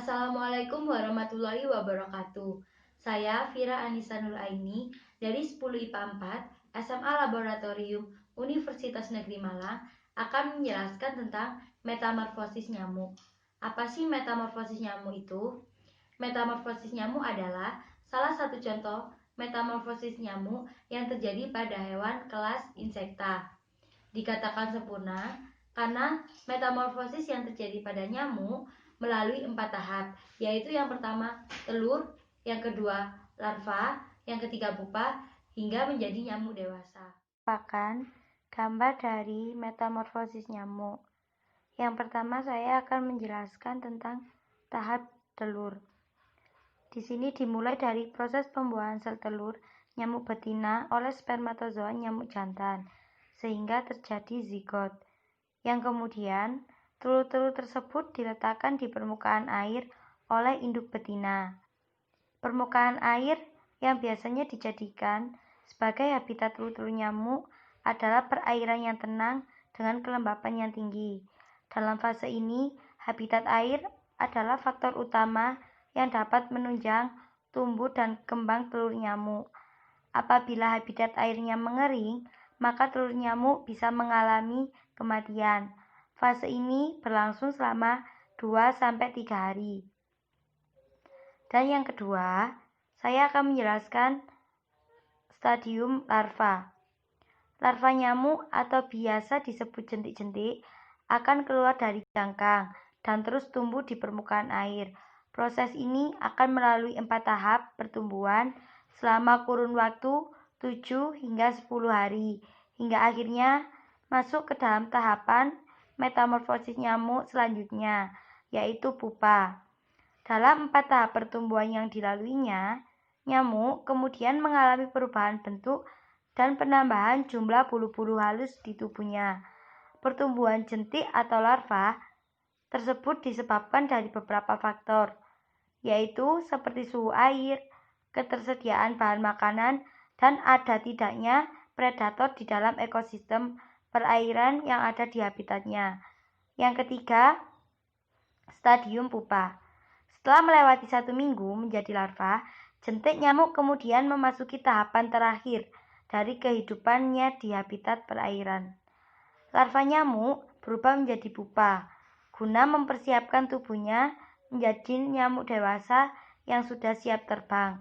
Assalamualaikum warahmatullahi wabarakatuh. Saya Fira Anissa Nuraini dari 10 IPA 4 SMA Laboratorium Universitas Negeri Malang akan menjelaskan tentang metamorfosis nyamuk. Apa sih metamorfosis nyamuk itu? Metamorfosis nyamuk adalah salah satu contoh metamorfosis nyamuk yang terjadi pada hewan kelas insekta. Dikatakan sempurna karena metamorfosis yang terjadi pada nyamuk melalui 4 tahap, yaitu yang pertama telur, yang kedua larva, yang ketiga pupa, hingga menjadi nyamuk dewasa. Merupakan gambar dari metamorfosis nyamuk. Yang pertama saya akan menjelaskan tentang tahap telur. Di sini dimulai dari proses pembuahan sel telur nyamuk betina oleh spermatozoa nyamuk jantan, sehingga terjadi zigot. Yang kemudian, telur-telur tersebut diletakkan di permukaan air oleh induk betina. Permukaan air yang biasanya dijadikan sebagai habitat telur-telur nyamuk adalah perairan yang tenang dengan kelembapan yang tinggi. Dalam fase ini, habitat air adalah faktor utama yang dapat menunjang tumbuh dan kembang telur nyamuk. Apabila habitat airnya mengering, maka telur nyamuk bisa mengalami kematian. Fase ini berlangsung selama 2-3 hari. Dan yang kedua, saya akan menjelaskan stadium larva. Larva nyamuk atau biasa disebut jentik-jentik akan keluar dari cangkang dan terus tumbuh di permukaan air. Proses ini akan melalui 4 tahap pertumbuhan selama kurun waktu 7-10 hari, hingga akhirnya masuk ke dalam tahapan metamorfosis nyamuk selanjutnya, yaitu pupa. Dalam 4 tahap pertumbuhan yang dilaluinya, nyamuk kemudian mengalami perubahan bentuk dan penambahan jumlah bulu-bulu halus di tubuhnya. Pertumbuhan jentik atau larva tersebut disebabkan dari beberapa faktor, yaitu seperti suhu air, ketersediaan bahan makanan, dan ada tidaknya predator di dalam ekosistem perairan yang ada di habitatnya. Yang ketiga, stadium pupa. Setelah melewati 1 minggu menjadi larva, jentik nyamuk kemudian memasuki tahapan terakhir dari kehidupannya di habitat perairan. Larva nyamuk berubah menjadi pupa guna mempersiapkan tubuhnya menjadi nyamuk dewasa yang sudah siap terbang.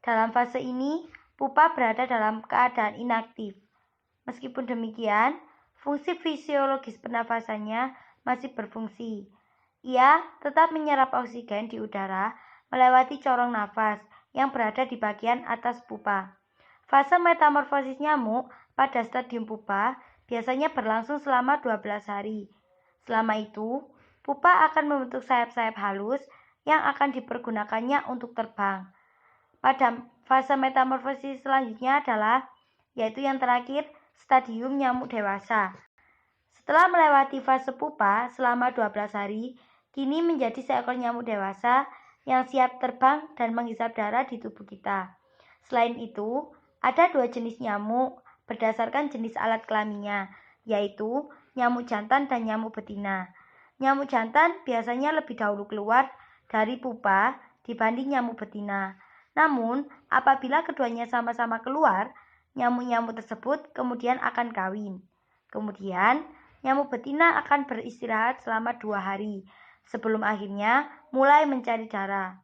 Dalam fase ini, pupa berada dalam keadaan inaktif. Meskipun demikian, fungsi fisiologis pernafasannya masih berfungsi. Ia tetap menyerap oksigen di udara melewati corong nafas yang berada di bagian atas pupa. Fase metamorfosis nyamuk pada stadium pupa biasanya berlangsung selama 12 hari. Selama itu, pupa akan membentuk sayap-sayap halus yang akan dipergunakannya untuk terbang. Pada fase metamorfosis selanjutnya adalah, yaitu yang terakhir, stadium nyamuk dewasa. Setelah melewati fase pupa selama 12 hari, kini menjadi seekor nyamuk dewasa yang siap terbang dan menghisap darah di tubuh kita. Selain itu, ada 2 jenis nyamuk berdasarkan jenis alat kelaminnya, yaitu nyamuk jantan dan nyamuk betina. Nyamuk jantan biasanya lebih dahulu keluar dari pupa dibanding nyamuk betina. Namun, apabila keduanya sama-sama keluar, nyamuk-nyamuk tersebut kemudian akan kawin. Kemudian, nyamuk betina akan beristirahat selama 2 hari sebelum akhirnya mulai mencari darah.